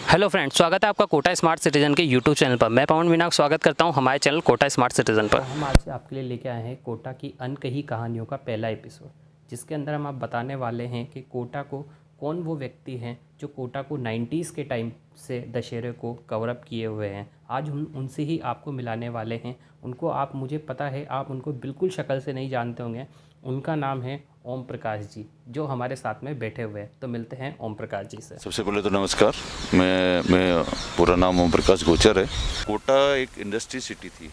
Hello friends, स्वागत है आपका कोटा स्मार्ट सिटीजन के यूट्यूब चैनल पर। मैं पवन मीना स्वागत करता हूं हमारे चैनल कोटा स्मार्ट सिटीजन पर। हम आज से आपके लिए लेके आए हैं कोटा की अनकही कहानियों का पहला एपिसोड, जिसके अंदर हम आप बताने वाले हैं कि कोटा को कौन वो व्यक्ति हैं जो कोटा को 90s के टाइम से दशहरे को कवर अप किए हुए हैं। आज हम उनसे ही आपको मिलाने वाले हैं। उनको आप, मुझे पता है आप उनको बिल्कुल शक्ल से नहीं जानते होंगे। उनका नाम है ओम प्रकाश जी, जो हमारे साथ में बैठे हुए हैं। तो मिलते हैं ओम प्रकाश जी से। सबसे पहले तो नमस्कार। मैं पूरा नाम ओम प्रकाश गोचर है। कोटा एक इंडस्ट्री सिटी थी,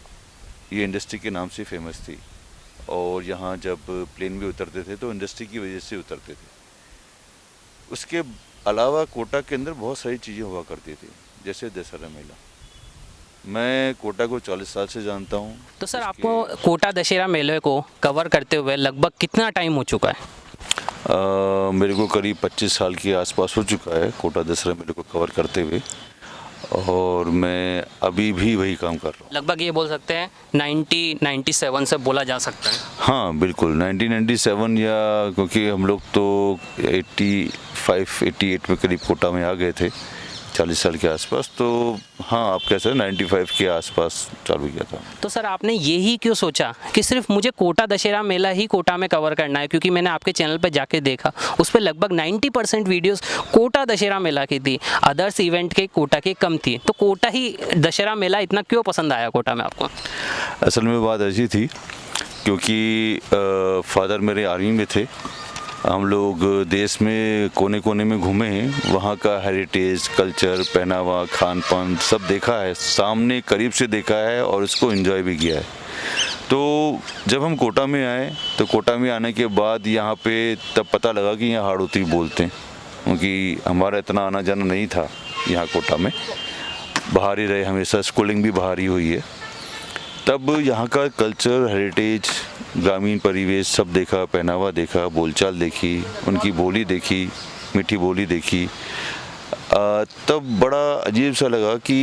ये इंडस्ट्री के नाम से फेमस थी। और यहाँ जब प्लेन भी उतरते थे तो इंडस्ट्री की वजह से उतरते थे। उसके अलावा कोटा के अंदर बहुत सारी चीज़ें हुआ करती थी, जैसे दशहरा मेला। मैं कोटा को 40 साल से जानता हूँ। तो सर, आपको कोटा दशहरा मेले को कवर करते हुए लगभग कितना टाइम हो चुका है? मेरे को करीब 25 साल के आसपास हो चुका है कोटा दशहरा मेले को कवर करते हुए, और मैं अभी भी वही काम कर रहा हूँ। लगभग ये बोल सकते हैं 1997 से बोला जा सकता है। हाँ बिल्कुल, 1997, या क्योंकि हम लोग तो 85-88 में करीब कोटा में आ गए थे, 40 साल के आसपास। तो हाँ, आप कह सकते हैं 95 के आसपास चालू किया था। तो सर, आपने यही क्यों सोचा कि सिर्फ मुझे कोटा दशहरा मेला ही कोटा में कवर करना है? क्योंकि मैंने आपके चैनल पर जाके देखा, उस पर लगभग 90% वीडियोस कोटा दशहरा मेला की थी, अदर्स इवेंट के कोटा के कम थी। तो कोटा ही दशहरा मेला इतना क्यों पसंद आया कोटा में आपको? असल में बात ऐसी थी, क्योंकि फादर मेरे आर्मी में थे। हम लोग देश में कोने कोने में घूमे हैं, वहाँ का हेरिटेज, कल्चर, पहनावा, खान पान सब देखा है, सामने करीब से देखा है और उसको एंजॉय भी किया है। तो जब हम कोटा में आए, तो कोटा में आने के बाद यहाँ पे तब पता लगा कि यहाँ हाड़ौती बोलते हैं, क्योंकि हमारा इतना आना जाना नहीं था यहाँ कोटा में। बाहर ही रहे हमेशा, स्कूलिंग भी बाहर ही हुई है। तब यहाँ का कल्चर, हेरिटेज, ग्रामीण परिवेश सब देखा, पहनावा देखा, बोलचाल देखी, उनकी बोली देखी, मीठी बोली देखी। तब बड़ा अजीब सा लगा कि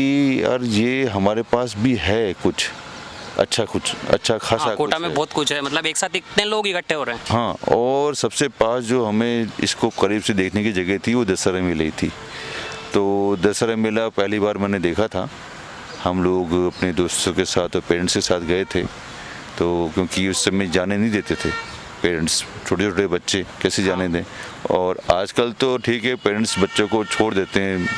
यार ये हमारे पास भी है कुछ अच्छा खासा। हाँ, कोटा में बहुत कुछ है, मतलब एक साथ इतने लोग इकट्ठे हो रहे हैं। हाँ, और सबसे पास जो हमें इसको करीब से देखने की जगह थी वो दशहरा मेला ही थी। तो दशहरा मेला पहली बार मैंने देखा था। हम लोग अपने दोस्तों के साथ और पेरेंट्स के साथ गए थे, तो क्योंकि उस समय जाने नहीं देते थे पेरेंट्स, छोटे छोटे बच्चे कैसे जाने दें। और आजकल तो ठीक है, पेरेंट्स बच्चों को छोड़ देते हैं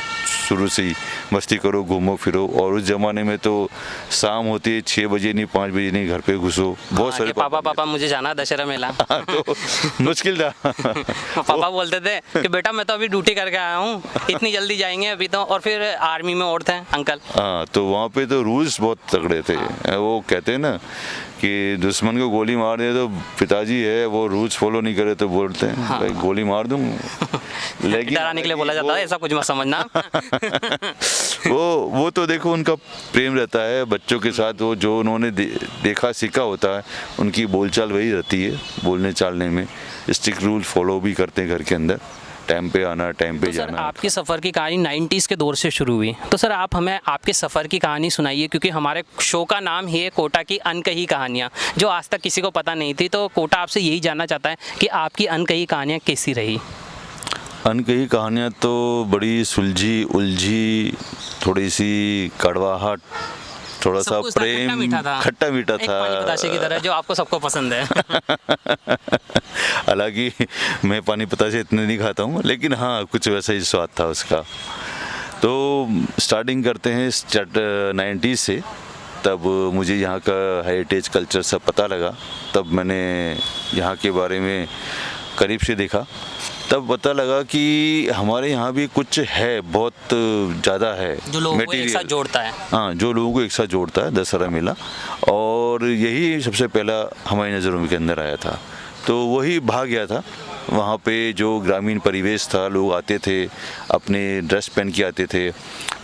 शुरू से ही, मस्ती करो, घूमो फिरो। और उस ज़माने में तो शाम होती है 6 बजे नहीं, 5 बजे नहीं, घर पे घुसो। बहुत सारे पापा मुझे जाना दशहरा मेला। तो मुश्किल था। पापा बोलते थे कि बेटा मैं तो अभी ड्यूटी करके आया हूँ, इतनी जल्दी जाएंगे अभी तो। और फिर आर्मी में और थे अंकल। हाँ, तो वहाँ पे तो रूल्स बहुत तगड़े थे। वो कहते हैं ना कि दुश्मन को गोली मार दे तो पिताजी है, वो रूल्स फॉलो नहीं करे तो बोलते हैं भाई गोली मार दूँ। लेकिन डराने के लिए बोला जाता है, ऐसा कुछ मत समझना। वो तो देखो, उनका प्रेम रहता है बच्चों के साथ। वो जो उन्होंने देखा सीखा होता है, उनकी बोलचाल वही रहती है। बोलने चालने में स्ट्रिक्ट रूल फॉलो भी करते हैं घर के अंदर, टाइम पे आना, टाइम पे जाना। आपकी सफ़र की कहानी 90s के दौर से शुरू हुई, तो सर आप हमें आपके सफ़र की कहानी सुनाइए, क्योंकि हमारे शो का नाम ही है कोटा की अनकही कहानियाँ, जो आज तक किसी को पता नहीं थी। तो कोटा आपसे यही जानना चाहता है कि आपकी अनकही कहानियाँ कैसी रही? अनकही कहानियाँ तो बड़ी सुलझी उलझी, थोड़ी सी कड़वाहट, थोड़ा सा प्रेम, खट्टा मीठा था, पानी बताशे की तरह, जो आपको सबको पसंद है। हालांकि मैं पानी पताशे इतने नहीं खाता हूँ, लेकिन हाँ कुछ वैसा ही स्वाद था उसका। तो स्टार्टिंग करते हैं 90s से। तब मुझे यहाँ का हेरिटेज, कल्चर सब पता लगा। तब मैंने यहाँ के बारे में करीब से देखा। तब पता लगा कि हमारे यहाँ भी कुछ है, बहुत ज़्यादा है, जो लोगों को एक साथ जोड़ता है। हाँ, जो लोगों को एक साथ जोड़ता है दशहरा मेला। और यही सबसे पहला हमारी नज़रों के अंदर आया था। तो वही भाग गया था। वहाँ पे जो ग्रामीण परिवेश था, लोग आते थे, अपने ड्रेस पहन के आते थे।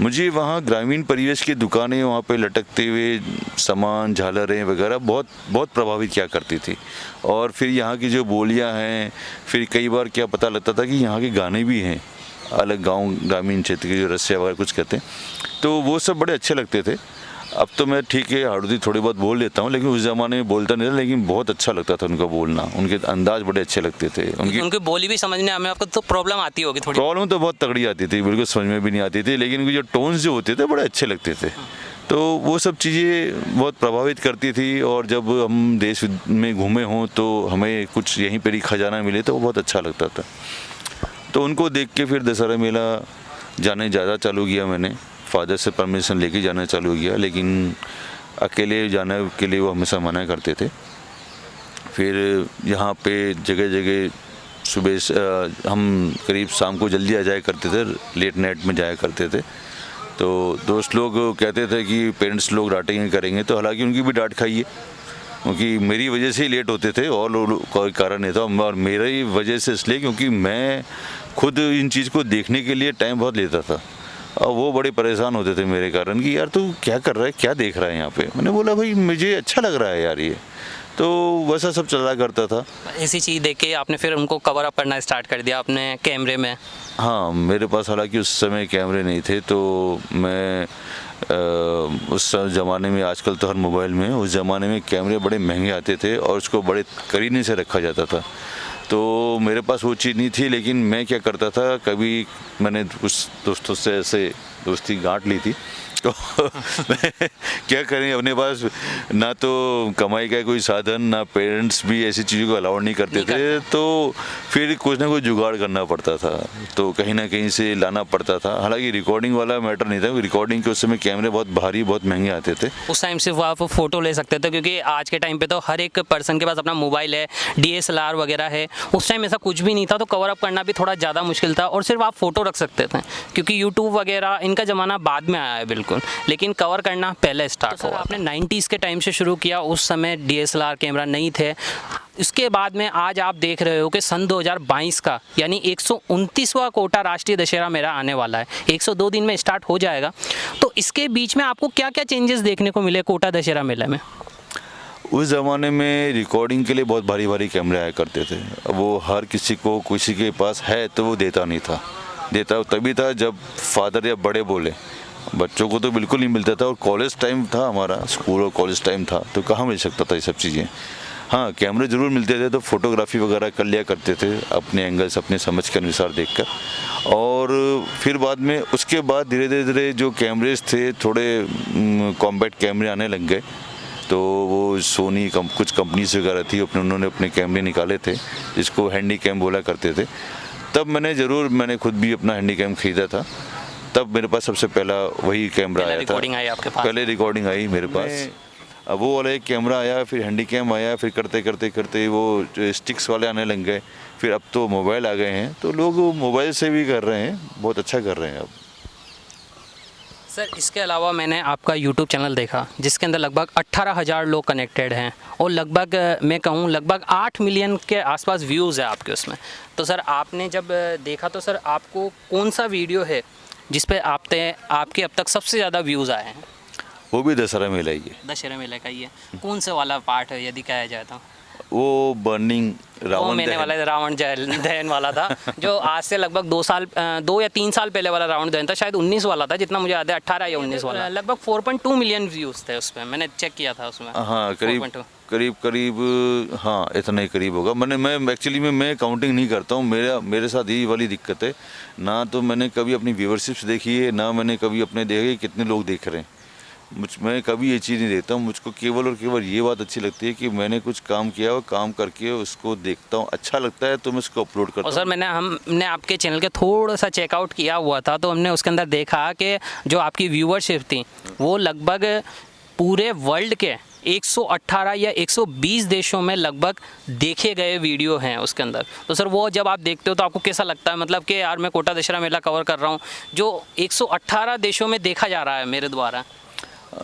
मुझे वहाँ ग्रामीण परिवेश की दुकानें, वहाँ पे लटकते हुए सामान, झालरें वगैरह बहुत बहुत प्रभावित किया करती थी। और फिर यहाँ की जो बोलियाँ हैं, फिर कई बार क्या पता लगता था कि यहाँ के गाने भी हैं अलग, गांव ग्रामीण क्षेत्र के जो रसिया वगैरह कुछ कहते हैं, तो वो सब बड़े अच्छे लगते थे। अब तो मैं ठीक है हाड़ौती थोड़ी बहुत बोल लेता हूँ, लेकिन उस ज़माने में बोलता नहीं था, लेकिन बहुत अच्छा लगता था उनका बोलना, उनके अंदाज बड़े अच्छे लगते थे। उनकी बोली भी समझने में आपको तो प्रॉब्लम आती होगी थोड़ी? प्रॉब्लम तो बहुत तगड़ी आती थी, बिल्कुल समझ में भी नहीं आती थी, लेकिन उनके जो टोन्स जो होते थे बड़े अच्छे लगते थे। तो वो सब चीज़ें बहुत प्रभावित करती थी। और जब हम देश में घूमे हों तो हमें कुछ यहीं पर ही खजाना मिले तो वो बहुत अच्छा लगता था। तो उनको देख के फिर दशहरा मेला जाने ज़्यादा चालू किया मैंने, फादर से परमिशन लेके जाना चालू किया, लेकिन अकेले जाने के लिए वो हमेशा मना करते थे। फिर यहाँ पे जगह जगह सुबह हम करीब शाम को जल्दी आ जाया करते थे, लेट नाइट में जाया करते थे। तो दोस्त लोग कहते थे कि पेरेंट्स लोग डांटेंगे करेंगे, तो हालांकि उनकी भी डांट खाई है, क्योंकि मेरी वजह से ही लेट होते थे और कोई कारण नहीं था। और मेरी वजह से इसलिए क्योंकि मैं खुद इन चीज़ को देखने के लिए टाइम बहुत लेता था, और वो बड़े परेशान होते थे मेरे कारण कि यार तू क्या कर रहा है, क्या देख रहा है यहाँ पे। मैंने बोला भाई मुझे अच्छा लग रहा है यार ये, तो वैसा सब चला करता था। ऐसी चीज़ देख के आपने फिर उनको कवर अप करना स्टार्ट कर दिया अपने कैमरे में? हाँ, मेरे पास हालांकि उस समय कैमरे नहीं थे, तो मैं उस ज़माने में, आजकल तो हर मोबाइल में, उस ज़माने में कैमरे बड़े महंगे आते थे और उसको बड़े करीने से रखा जाता था। तो मेरे पास वो चीज़ नहीं थी, लेकिन मैं क्या करता था, कभी मैंने कुछ दोस्तों से ऐसे दोस्ती गांठ ली थी, तो क्या करें, अपने पास ना तो कमाई का कोई साधन, ना पेरेंट्स भी ऐसी चीज़ों को अलाउ नहीं करते थे, तो फिर कुछ ना कुछ जुगाड़ करना पड़ता था, तो कहीं ना कहीं से लाना पड़ता था। हालांकि रिकॉर्डिंग वाला मैटर नहीं था, रिकॉर्डिंग के उस समय कैमरे बहुत भारी, बहुत महंगे आते थे। उस टाइम सिर्फ आप फ़ोटो ले सकते थे, क्योंकि आज के टाइम पे तो हर एक पर्सन के पास अपना मोबाइल है, DSLR वगैरह है। उस टाइम ऐसा कुछ भी नहीं था, तो कवर अप करना भी थोड़ा ज़्यादा मुश्किल था, और सिर्फ आप फ़ोटो रख सकते थे, क्योंकि यूट्यूब वगैरह इनका ज़माना बाद में आया है बिल्कुल, लेकिन कवर करना पहले स्टार्ट हुआ। आपने 90s के टाइम से शुरू किया, उस समय DSLR कैमरा नहीं थे। इसके बाद में आज आप देख रहे हो कि सन 2022 का यानी 129वां कोटा राष्ट्रीय दशहरा मेला आने वाला है, 102 दिन में स्टार्ट हो जाएगा। तो इसके बीच में आपको क्या क्या चेंजेस देखने को मिले कोटा दशहरा मेला में? उस ज़माने में रिकॉर्डिंग के लिए बहुत भारी भारी कैमरे आया करते थे, वो हर किसी को, किसी के पास है तो वो देता नहीं था। देता तभी था जब फादर या बड़े बोले, बच्चों को तो बिल्कुल नहीं मिलता था। और कॉलेज टाइम था हमारा, स्कूल और कॉलेज टाइम था, तो कहाँ मिल सकता था ये सब चीज़ें। हाँ, कैमरे ज़रूर मिलते थे, तो फोटोग्राफी वगैरह कर लिया करते थे अपने एंगल्स, अपने समझ के अनुसार देखकर। और फिर बाद में, उसके बाद धीरे धीरे जो कैमरेज थे, थोड़े कॉम्बैट कैमरे आने लग गए, तो वो सोनी कुछ कंपनीज वगैरह थी, उन्होंने अपने कैमरे निकाले थे, जिसको हैंडी कैम बोला करते थे। तब मैंने खुद भी अपना हैंडी कैम खरीदा था। तब मेरे पास सबसे पहला वही कैमरा आया था। रिकॉर्डिंग आई आपके पास? पहले रिकॉर्डिंग आई मेरे पास, अब वो वाला एक कैमरा आया, फिर हैंडी कैम आया, फिर करते करते वो जो स्टिक्स वाले आने लग गए, फिर अब तो मोबाइल आ गए हैं, तो लोग मोबाइल से भी कर रहे हैं, बहुत अच्छा कर रहे हैं अब। सर, इसके अलावा मैंने आपका YouTube चैनल देखा, जिसके अंदर लगभग 18,000 लोग कनेक्टेड हैं, और लगभग मैं कहूँ लगभग 8 मिलियन के आसपास व्यूज़ है आपके उसमें। तो सर, आपने जब देखा तो सर आपको कौन सा वीडियो है जिस पे आपके अब तक सबसे ज़्यादा व्यूज़ आए हैं? वो भी दशहरा मेला ही है। दशहरा मेला का ही है? कौन से वाला पार्ट है यदि कहा जाए तो? वो बर्निंग रावण दहन वाला था, जो आज से लगभग 2 या 3 साल पहले वाला रावण दहन था, शायद 19 वाला था, जितना मुझे याद है, 18 या 19 वाला। लगभग 4.2 मिलियन व्यूज़ थे उसमें, मैंने चेक किया था उसमें। हाँ, करीब हाँ, इतना ही करीब होगा। मैं एक्चुअली मैं काउंटिंग नहीं करता हूँ, मेरे साथ यही वाली दिक्कत है, ना तो मैंने कभी अपनी व्यूअरशिप्स देखी है, ना मैंने कभी अपने देखे कितने लोग देख रहे हैं। मैं कभी ये चीज़ नहीं देखता हूँ। मुझको केवल और केवल ये बात अच्छी लगती है कि मैंने कुछ काम किया और काम करके उसको देखता हूँ, अच्छा लगता है तो मैं उसको अपलोड करता हूँ। और सर, हमने आपके चैनल के थोड़ा सा चेकआउट किया हुआ था, तो हमने उसके अंदर देखा कि जो आपकी व्यूअरशिप थी वो लगभग पूरे वर्ल्ड के 118 या 120 देशों में लगभग देखे गए वीडियो हैं उसके अंदर। तो सर, वो जब आप देखते हो तो आपको कैसा लगता है, मतलब कि यार मैं कोटा दशहरा मेला कवर कर रहा हूँ जो 118 देशों में देखा जा रहा है मेरे द्वारा?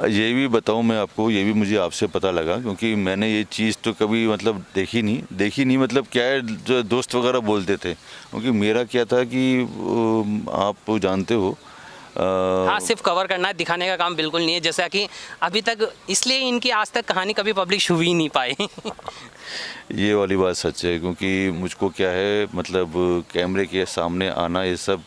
ये भी बताऊं मैं आपको, ये भी मुझे आपसे पता लगा, क्योंकि मैंने ये चीज़ तो कभी मतलब देखी नहीं, मतलब क्या है, जो दोस्त वगैरह बोलते थे, क्योंकि मेरा क्या था कि आप जानते हो, हाँ, सिर्फ कवर करना है, दिखाने का काम बिल्कुल नहीं है, जैसा कि अभी तक, इसलिए इनकी आज तक कहानी कभी पब्लिश हुई नहीं पाई। ये वाली बात सच है, क्योंकि मुझको क्या है, मतलब कैमरे के सामने आना, ये सब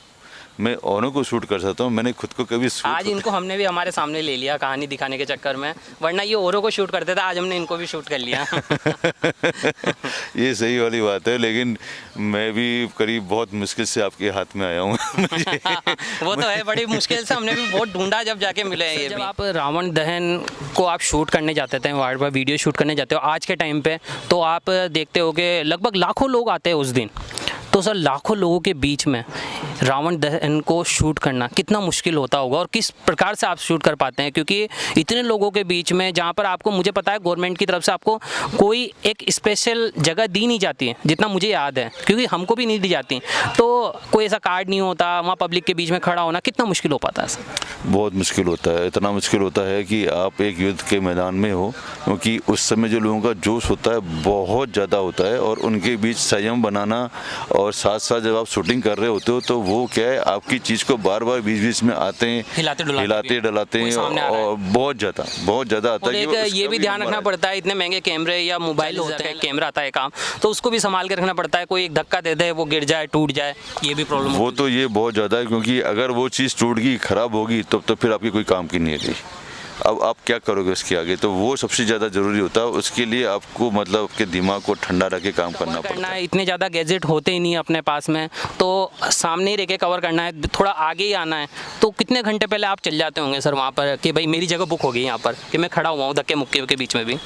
मैं औरों को शूट कर सकता हूँ, मैंने खुद को कभी आज इनको हमने भी हमारे सामने ले लिया कहानी दिखाने के चक्कर में, वरना ये औरों को शूट करते थे, आज हमने इनको भी शूट कर लिया। ये सही वाली बात है, लेकिन मैं भी करीब बहुत मुश्किल से आपके हाथ में आया हूँ। वो तो है, बड़ी मुश्किल से हमने भी बहुत ढूंढा जब जाके मिले हैं ये। जब आप रावण दहन को आप शूट करने जाते थे, वार्ड पर वीडियो शूट करने जाते हो आज के टाइम पे, तो आप देखते हो कि लगभग लाखों लोग आते हैं उस दिन। तो सर लाखों लोगों के बीच में रावण दहन को शूट करना कितना मुश्किल होता होगा और किस प्रकार से आप शूट कर पाते हैं, क्योंकि इतने लोगों के बीच में जहाँ पर आपको, मुझे पता है गवर्नमेंट की तरफ से आपको कोई एक स्पेशल जगह दी नहीं जाती है, जितना मुझे याद है, क्योंकि हमको भी नहीं दी जाती, तो कोई ऐसा कार्ड नहीं होता, वहाँ पब्लिक के बीच में खड़ा होना कितना मुश्किल हो पाता है सर? बहुत मुश्किल होता है, इतना मुश्किल होता है कि आप एक युद्ध के मैदान में हो, क्योंकि उस समय जो लोगों का जोश होता है बहुत ज़्यादा होता है, और उनके बीच संयम बनाना, और साथ साथ जब आप शूटिंग कर रहे होते हो तो वो क्या है, आपकी चीज़ को बार बार बीच बीच में आते हैं, हिलाते डलाते हैं, और बहुत ज़्यादा आता है। एक ये भी ध्यान रखना पड़ता है, इतने महंगे कैमरे या मोबाइल होते हैं, कैमरा आता है काम, तो उसको भी संभाल के रखना पड़ता है, कोई एक धक्का दे दे वो गिर जाए टूट जाए, ये भी प्रॉब्लम। वो तो ये बहुत ज़्यादा है, क्योंकि अगर वो चीज़ टूट गई, ख़राब होगी, तो फिर आपकी कोई काम की नहीं रही। अब आप क्या करोगे उसके आगे, तो वो सबसे ज़्यादा ज़रूरी होता है। उसके लिए आपको मतलब आपके दिमाग को ठंडा रख के काम करना पड़ता है। इतने ज़्यादा गैजेट होते ही नहीं अपने पास में, तो सामने ही रह के कवर करना है, थोड़ा आगे ही आना है, तो कितने घंटे पहले आप चल जाते होंगे सर वहाँ पर कि भाई मेरी जगह बुक हो गई यहाँ पर, कि मैं खड़ा हुआ हूँ धक्के मुक्के के बीच में भी?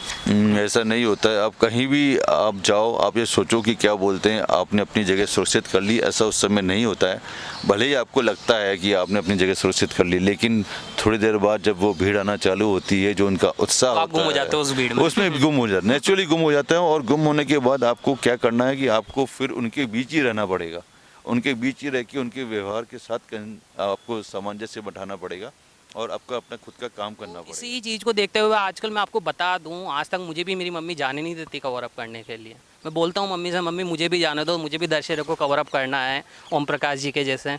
ऐसा नहीं होता है। आप कहीं भी आप जाओ, आप ये सोचो कि क्या बोलते हैं, आपने अपनी जगह सुरक्षित कर ली, ऐसा उस समय नहीं होता है। भले ही आपको लगता है कि आपने अपनी जगह सुरक्षित कर ली, लेकिन थोड़ी देर बाद जब वो भीड़ आना चालू होती है, जो उनका उत्साह आप गुम हो जाते हो उस भीड़ में, उसमें गुम हो जाते, नेचुरली गुम हो जाते हैं। और गुम होने के बाद आपको क्या करना है कि आपको फिर उनके बीच ही रहना पड़ेगा, उनके बीच ही रह के उनके व्यवहार के साथ आपको सामंजस्य बैठाना पड़ेगा, और आपको अपना खुद का काम करना पड़ेगा। इसी चीज़ को देखते हुए आजकल मैं आपको बता दूं, आज तक मुझे भी मेरी मम्मी जाने नहीं देती कवर अप करने के लिए। मैं बोलता हूं मम्मी से, मम्मी मुझे भी जाने दो, मुझे भी दशहरे को कवर अप करना है ओम प्रकाश जी के जैसे,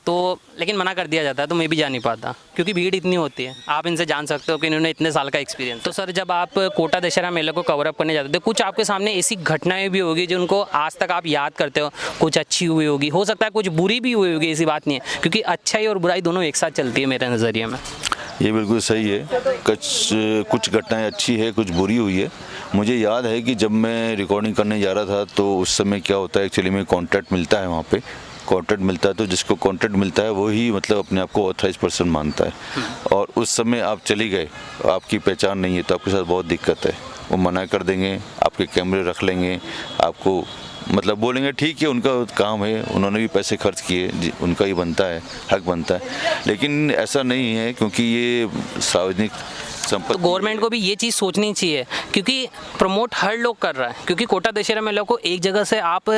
तो लेकिन मना कर दिया जाता है, तो मैं भी जा नहीं पाता क्योंकि भीड़ इतनी होती है। आप इनसे जान सकते हो कि इन्होंने इतने साल का एक्सपीरियंस। तो सर जब आप कोटा दशहरा मेले को कवर अप करने जाते थे, कुछ आपके सामने ऐसी घटनाएं भी होगी जो उनको आज तक आप याद करते हो, कुछ अच्छी हुई होगी, हो सकता है कुछ बुरी भी हुई होगी, ऐसी बात नहीं है, क्योंकि अच्छाई और बुराई दोनों एक साथ चलती है मेरे नज़रिए में। ये बिल्कुल सही है, कुछ घटनाएं अच्छी है, कुछ बुरी हुई है। मुझे याद है कि जब मैं रिकॉर्डिंग करने जा रहा था, तो उस समय क्या होता है, एक्चुअली में कॉन्ट्रैक्ट मिलता है, वहाँ पे कॉन्ट्रैक्ट मिलता है, तो जिसको कॉन्ट्रैक्ट मिलता है वही मतलब अपने आप को ऑथराइज पर्सन मानता है। और उस समय आप चली गए, आपकी पहचान नहीं है, तो आपके साथ बहुत दिक्कत है। वो मना कर देंगे, आपके कैमरे रख लेंगे, आपको मतलब बोलेंगे ठीक है, उनका काम है, उन्होंने भी पैसे खर्च किए, उनका ही बनता है, हक बनता है। लेकिन ऐसा नहीं है, क्योंकि ये सार्वजनिक तो गवर्नमेंट को भी ये चीज़ सोचनी चाहिए, क्योंकि प्रमोट हर लोग कर रहा है, क्योंकि कोटा दशहरा मेला को एक जगह से आप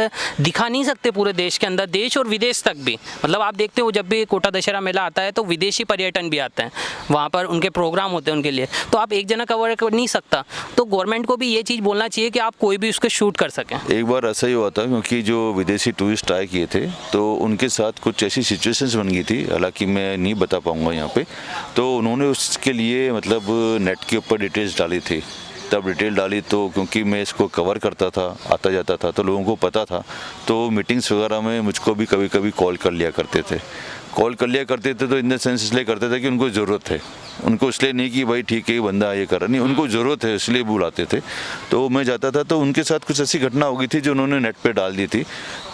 दिखा नहीं सकते पूरे देश के अंदर, देश और विदेश तक भी। मतलब आप देखते हो जब भी कोटा दशहरा मेला आता है तो विदेशी पर्यटन भी आते हैं, वहाँ पर उनके प्रोग्राम होते हैं उनके लिए, तो आप एक जना कवर कर नहीं सकता। तो गवर्नमेंट को भी ये चीज़ बोलना चाहिए कि आप कोई भी उसको शूट कर सकें। एक बार ऐसा ही हुआ था, क्योंकि जो विदेशी टूरिस्ट आए किए थे, तो उनके साथ कुछ ऐसी सिचुएशंस बन गई थी, हालांकि मैं नहीं बता पाऊँगा यहाँ पे। तो उन्होंने उसके लिए मतलब नेट के ऊपर डिटेल्स डाली थी, तब डिटेल डाली, तो क्योंकि मैं इसको कवर करता था, आता जाता था, तो लोगों को पता था, तो मीटिंग्स वगैरह में मुझको भी कभी कभी कॉल कर लिया करते थे। तो इन द सेंस इसलिए करते थे कि उनको ज़रूरत है, उनको इसलिए नहीं कि भाई ठीक है ये बंदा ये कर रहा, नहीं, उनको ज़रूरत है इसलिए बुलाते थे। तो मैं जाता था, तो उनके साथ कुछ ऐसी घटना हो गई थी जो उन्होंने नेट पे डाल दी थी।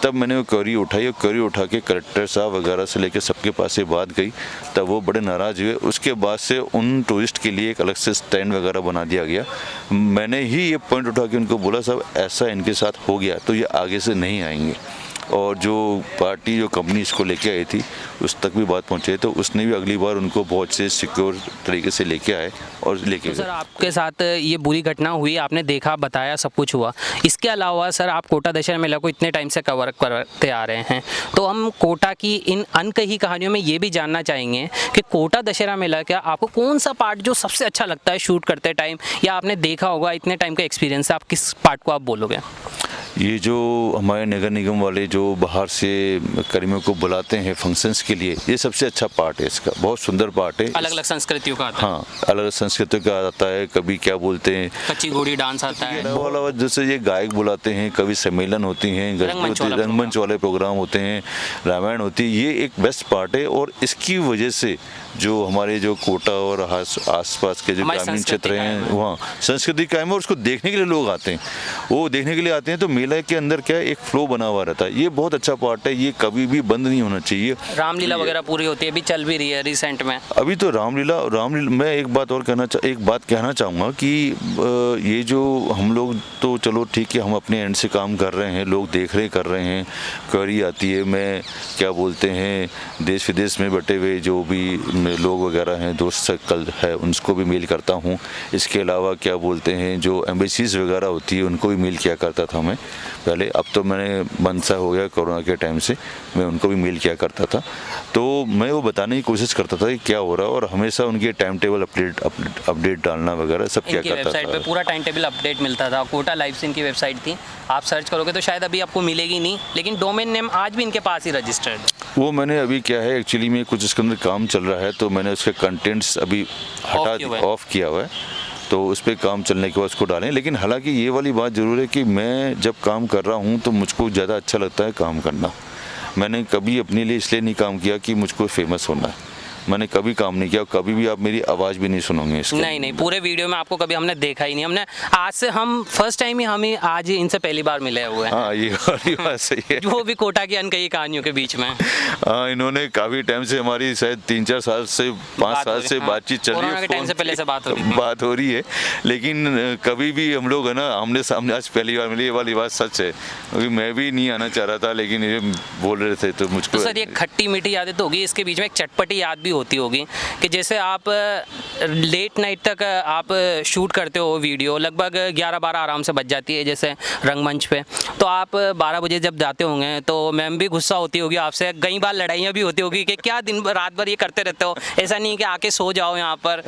तब मैंने वो क्वेरी उठाई, और क्वेरी उठा के कलेक्टर साहब वगैरह से लेकर सबके पास ये बात गई, तब वो बड़े नाराज़ हुए। उसके बाद से उन टूरिस्ट के लिए एक अलग से स्टैंड वगैरह बना दिया गया। मैंने ही ये पॉइंट उठा के उनको बोला, साहब ऐसा इनके साथ हो गया तो ये आगे से नहीं आएंगे। और जो पार्टी जो कंपनी इसको लेके आई थी उस तक भी बात पहुंचे, तो उसने भी अगली बार उनको बहुत से सिक्योर तरीके से लेके आए और लेके गए। सर आपके साथ ये बुरी घटना हुई, आपने देखा, बताया, सब कुछ हुआ। इसके अलावा सर आप कोटा दशहरा मेला को इतने टाइम से कवर करते आ रहे हैं, तो हम कोटा की इन अनकही कहानियों में ये भी जानना चाहेंगे कि कोटा दशहरा मेला क्या आपको कौन सा पार्ट जो सबसे अच्छा लगता है शूट करते टाइम, या आपने देखा होगा इतने टाइम का एक्सपीरियंस है, आप किस पार्ट को आप बोलोगे? ये जो हमारे नगर निगम वाले जो बाहर से कर्मियों को बुलाते हैं फंक्शंस के लिए, ये सबसे अच्छा पार्ट है इसका, बहुत सुंदर पार्ट है। अलग अलग संस्कृतियों का आता है। हाँ, अलग अलग संस्कृतियों का आता है। कभी क्या बोलते हैं, कच्ची घोड़ी डांस आता है। वाला जैसे ये गायक बुलाते हैं, कभी सम्मेलन होती हैं, रंगमंच वाले प्रोग्राम होते हैं, रामायण होती है। ये एक बेस्ट पार्ट है और इसकी वजह से जो हमारे जो कोटा और आसपास के जो ग्रामीण क्षेत्र हैं वहाँ संस्कृति कायम है और उसको देखने के लिए लोग आते हैं। वो देखने के लिए आते हैं तो मेला के अंदर क्या है, एक फ्लो बना हुआ रहता है। ये बहुत अच्छा पार्ट है, ये कभी भी बंद नहीं होना चाहिए। रामलीला वगैरह पूरी होती है, अभी चल भी रही है रिसेंट में। अभी तो रामलीला मैं एक बात कहना चाहूँगा कि ये जो हम लोग तो चलो ठीक है, हम अपने एंड से काम कर रहे हैं, लोग देख रहे कर रहे हैं, क्वेरी आती है, मैं क्या बोलते हैं देश विदेश में बैठे हुए जो भी लोग वगैरह हैं, दोस्त सर्कल है, उनको भी मेल करता हूँ। इसके अलावा क्या बोलते हैं जो एम्बेसीज वगैरह होती है उनको भी मेल किया करता था मैं पहले। अब तो मैंने बंद सा हो गया कोरोना के टाइम से, मैं उनको भी मेल किया करता था। तो मैं वो बताने की कोशिश करता था कि क्या हो रहा है और हमेशा उनके टाइम टेबल अपडेट डालना वगैरह सब क्या करता था। वेबसाइट पे पूरा टाइम टेबल अपडेट मिलता था। कोटा लाइव से इनकी वेबसाइट थी, आप सर्च करोगे तो शायद अभी आपको मिलेगी नहीं, लेकिन डोमेन नेम आज भी इनके पास ही रजिस्टर्ड है। वो मैंने अभी क्या है एक्चुअली में कुछ इसके अंदर काम चल रहा है तो मैंने उसके कंटेंट्स अभी ऑफ किया हुआ है, तो उस पर काम चलने के बाद उसको डालें। लेकिन हालांकि ये वाली बात ज़रूर है कि मैं जब काम कर रहा हूँ तो मुझको ज़्यादा अच्छा लगता है काम करना। मैंने कभी अपने लिए इसलिए नहीं काम किया कि मुझको फेमस होना है, मैंने कभी काम नहीं किया। कभी भी आप मेरी आवाज़ भी नहीं सुनोगे इसके। नहीं, पूरे वीडियो में आपको कभी हमने देखा ही नहीं। हमने आज से हम फर्स्ट टाइम ही हमें आज ही इनसे पहली बार मिले हुए हैं। हाँ, ये वाली बात सही है। वो भी कोटा की अनकही कहानियों के बीच में। हाँ, इन्होंने काफ़ी टाइम से हमारी शायद 3-4 साल से 5 साल से बातचीत चल रही है, टाइम से पहले से बात हो रही है। लेकिन कभी भी हम लोग है ना आमने सामने आज पहली बार मिली। ये वाली बात सच है, क्योंकि मैं भी नहीं आना चाह रहा था लेकिन ये बोल रहे थे तो मुझको। तो सर ये खट्टी मीठी यादें तो होगी, इसके बीच में एक चटपटी याद भी होती होगी कि जैसे आप लेट नाइट तक आप शूट करते हो वीडियो, लगभग 11-12 आराम से बज जाती है जैसे रंगमंच पे, तो आप 12 बजे जब जाते होंगे तो मैम भी गुस्सा होती होगी आपसे, कई बार लड़ाइयाँ भी होती होगी कि क्या दिन रात भर ये करते रहते हो, ऐसा नहीं कि आके सो जाओ यहाँ पर,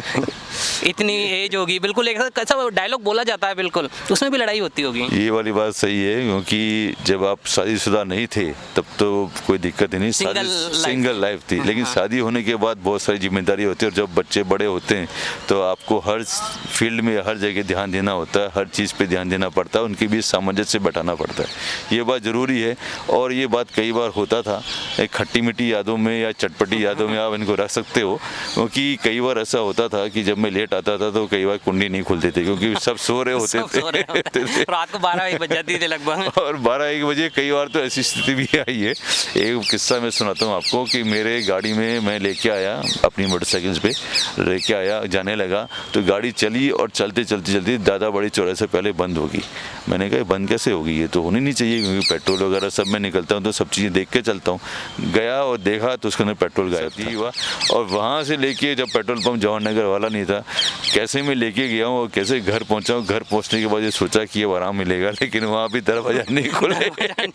इतनी एज होगी। बिल्कुल एक ऐसा डायलॉग बोला जाता है, बिल्कुल उसमें भी लड़ाई होती होगी। ये वाली बात सही है, क्योंकि जब आप शादीशुदा नहीं थे तब तो कोई दिक्कत ही नहीं, सिंगल लाइफ थी। लेकिन शादी होने के बाद बहुत सारी जिम्मेदारी होती है और जब बच्चे बड़े होते हैं तो आपको हर फील्ड में हर जगह ध्यान देना होता है, हर चीज़ पे ध्यान देना पड़ता है, उनके बीच सामंजस्य बैठाना पड़ता है। ये बात ज़रूरी है और ये बात कई बार होता था। एक खट्टी मीठी यादों में या चटपटी यादों में आप इनको रख सकते हो, क्योंकि कई बार ऐसा होता था कि जब मैं लेट आता था तो कई बार कुंडी नहीं खुलते थे क्योंकि सब सो रहे होते थे। रात को 12-1 बज जाती थी लगभग, और 12-1 बजे कई बार तो ऐसी स्थिति भी आई है। एक किस्सा मैं सुनाता हूँ आपको कि मेरे गाड़ी में मैं लेके आया, अपनी मोटरसाइकिल पे लेके आया, जाने लगा तो गाड़ी चली और चलते दादा बड़ी चौराहे से पहले बंद होगी। मैंने कहा बंद कैसे होगी, ये तो होनी नहीं चाहिए, क्योंकि पेट्रोल वगैरह सब मैं निकलता हूँ तो सब चीज़ें देख के चलता हूँ। गया और देखा तो उसके अंदर पेट्रोल गायब हुआ और वहाँ से लेके जब पेट्रोल पंप जवाहरनगर वाला नहीं था, कैसे मैं लेके गया हूँ और कैसे घर पहुँचा हूँ। घर पहुँचने के बाद ये सोचा कि ये आराम मिलेगा, लेकिन वहाँ भी दरवाजा नहीं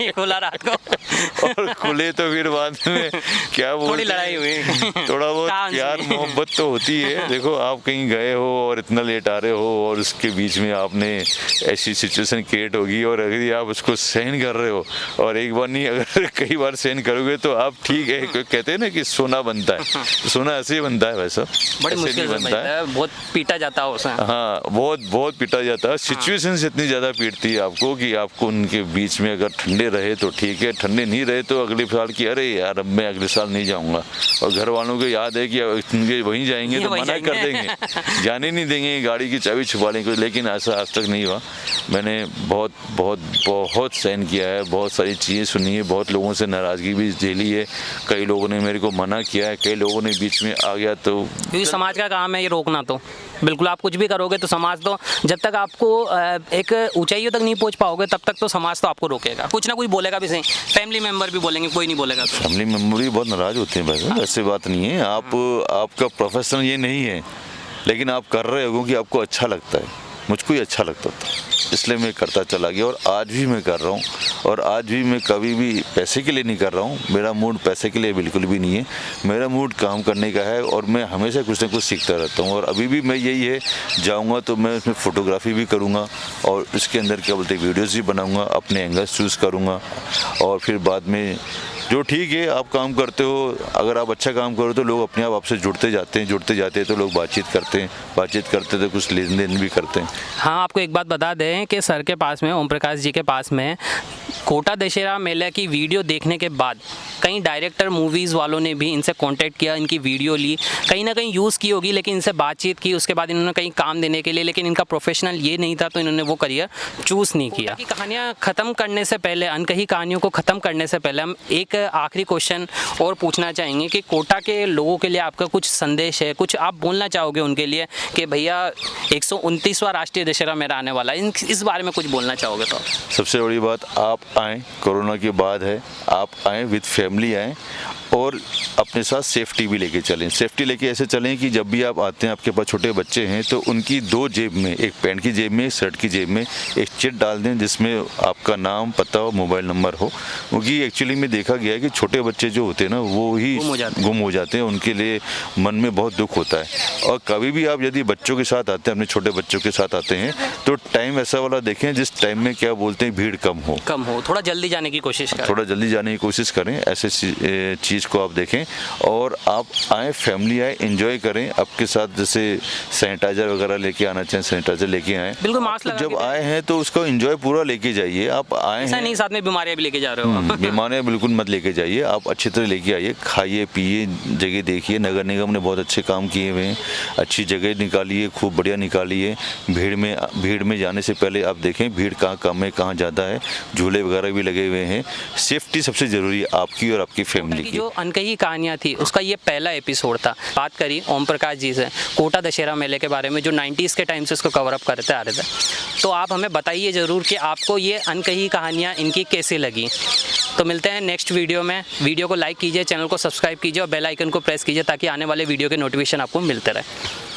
खुला रात को और खुले तो फिर बाद में क्या बोलते, लड़ाई हुई, थोड़ा बहुत प्यार मोहब्बत तो होती है। देखो आप कहीं गए हो और इतना लेट आ रहे हो और उसके बीच में आपने ऐसी सिचुएशन क्रिएट होगी और अगर आप उसको सहन कर रहे हो और एक बार नहीं अगर कई बार सहन करोगे तो आप ठीक है। कहते हैं ना कि सोना बनता है, तो सोना ऐसे ही बनता है, वैसा बड़ी मुश्किल से बनता है, बहुत पीटा जाता है उसे। हाँ, बहुत पीटा जाता है। सिचुएशन इतनी ज़्यादा पीटती है आपको कि आपको उनके बीच में अगर ठंडे रहे तो ठीक है, ठंडे नहीं रहे तो अगले साल की अरे यार अब मैं अगले साल नहीं जाऊँगा, और घर वालों को याद है कि वहीं जाएंगे तो मना कर देंगे, जाने नहीं देंगे, गाड़ी की चाबी छुपा लेंगे। लेकिन ऐसा आज तक नहीं हुआ। मैंने बहुत सहन किया है, बहुत सारी चीज़ें सुनी है, बहुत लोगों से नाराज़गी भी झेली है, कई लोगों ने मेरे को मना किया है, कई लोगों ने बीच में आ गया। तो क्योंकि समाज का काम है ये रोकना, तो बिल्कुल आप कुछ भी करोगे तो समाज तो जब तक आपको एक ऊंचाइयों तक नहीं पहुंच पाओगे तब तक तो समाज तो आपको रोकेगा, कुछ ना कुछ बोलेगा भी सही, फैमिली मेंबर भी बोलेंगे, कोई नहीं बोलेगा तो फैमिली मेंबर भी बहुत नाराज़ होते हैं भाई, ऐसी बात नहीं है। आपका प्रोफेशन ये नहीं है, लेकिन आप कर रहे हो क्योंकि आपको अच्छा लगता है। मुझको ये अच्छा लगता था, इसलिए मैं करता चला गया और आज भी मैं कर रहा हूँ। और आज भी मैं कभी भी पैसे के लिए नहीं कर रहा हूँ, मेरा मूड पैसे के लिए बिल्कुल भी नहीं है, मेरा मूड काम करने का है और मैं हमेशा कुछ ना कुछ सीखता रहता हूँ। और अभी भी मैं यही है, जाऊँगा तो मैं उसमें फ़ोटोग्राफी भी करूँगा और इसके अंदर क्या बोलते हैं वीडियोज़ भी बनाऊँगा, अपने एंगल्स चूज़ करूँगा और फिर बाद में जो ठीक है आप काम करते हो, अगर आप अच्छा काम करो तो लोग अपने आप आपसे जुड़ते जाते हैं तो लोग बातचीत करते तो कुछ लेन देन भी करते हैं। हाँ, आपको एक बात बता दें कि सर के पास में, ओम प्रकाश जी के पास में, कोटा दशहरा मेला की वीडियो देखने के बाद कई डायरेक्टर मूवीज़ वालों ने भी इनसे कांटेक्ट किया, इनकी वीडियो ली, कहीं ना कहीं यूज़ की होगी, लेकिन इनसे बातचीत की, उसके बाद इन्होंने कहीं काम देने के लिए, लेकिन इनका प्रोफेशनल ये नहीं था तो इन्होंने वो करियर चूज़ नहीं किया। की कहानियाँ ख़त्म करने से पहले, अनकही कहानियों को ख़त्म करने से पहले हम एक आखिरी क्वेश्चन और पूछना चाहेंगे कि कोटा के लोगों के लिए आपका कुछ संदेश है, कुछ आप बोलना चाहोगे उनके लिए कि भैया 129वां राष्ट्रीय दशहरा मेला आने वाला है, इस बारे में कुछ बोलना चाहोगे तो? सबसे बड़ी बात, आप आएँ, कोरोना के बाद है, आप आएँ विद फैमिली आएँ और अपने साथ सेफ्टी भी लेके चलें। सेफ्टी लेके ऐसे चलें कि जब भी आप आते हैं, आपके पास छोटे बच्चे हैं तो उनकी 2 जेब में, एक पैंट की जेब में, एक शर्ट की जेब में एक चिट डाल दें जिसमें आपका नाम, पता और मोबाइल नंबर हो। क्योंकि एक्चुअली में देखा गया है कि छोटे बच्चे जो होते हैं ना वो ही गुम हो जाते हैं, उनके लिए मन में बहुत दुख होता है। और कभी भी आप यदि बच्चों के साथ आते हैं, अपने छोटे बच्चों के साथ आते हैं तो टाइम ऐसा वाला देखें जिस टाइम में क्या बोलते हैं भीड़ कम हो, थोड़ा जल्दी जाने की कोशिश करें, ऐसे चीज़ को आप देखें और आप आए, फैमिली आए, एंजॉय करें। आपके साथ जैसे सैनिटाइजर वगैरह लेके आना चाहिए, सैनिटाइजर लेके आए, बिल्कुल मास्क लगा जब आए हैं तो उसको एंजॉय पूरा लेके जाइए। आप आए हैं, नहीं साथ में बीमारियां भी लेके जा रहे हो, बीमारियां बिल्कुल मत लेके जाइए, आप अच्छी तरह लेके आइए, खाइए पिए, जगह देखिए। नगर निगम ने बहुत अच्छे काम किए हुए हैं, अच्छी जगह निकाली है, खूब बढ़िया निकाली है। भीड़ में जाने से पहले आप देखें भीड़ कहाँ कम है, कहाँ ज़्यादा है, झूले वगैरह भी लगे हुए हैं। सेफ्टी सबसे ज़रूरी है आपकी और आपकी फैमिली की। जो अनकही कहानियाँ थी उसका ये पहला एपिसोड था। बात करी ओम प्रकाश जी से कोटा दशहरा मेले के बारे में, जो 90s के टाइम से इसको कवर अप करते आ रहे थे। तो आप हमें बताइए ज़रूर कि आपको ये अनकही कहानियाँ इनकी कैसी लगी। तो मिलते हैं नेक्स्ट वीडियो में। वीडियो को लाइक कीजिए, चैनल को सब्सक्राइब कीजिए और बेल आइकन को प्रेस कीजिए ताकि आने वाले वीडियो के नोटिफिकेशन आपको मिलते रहे।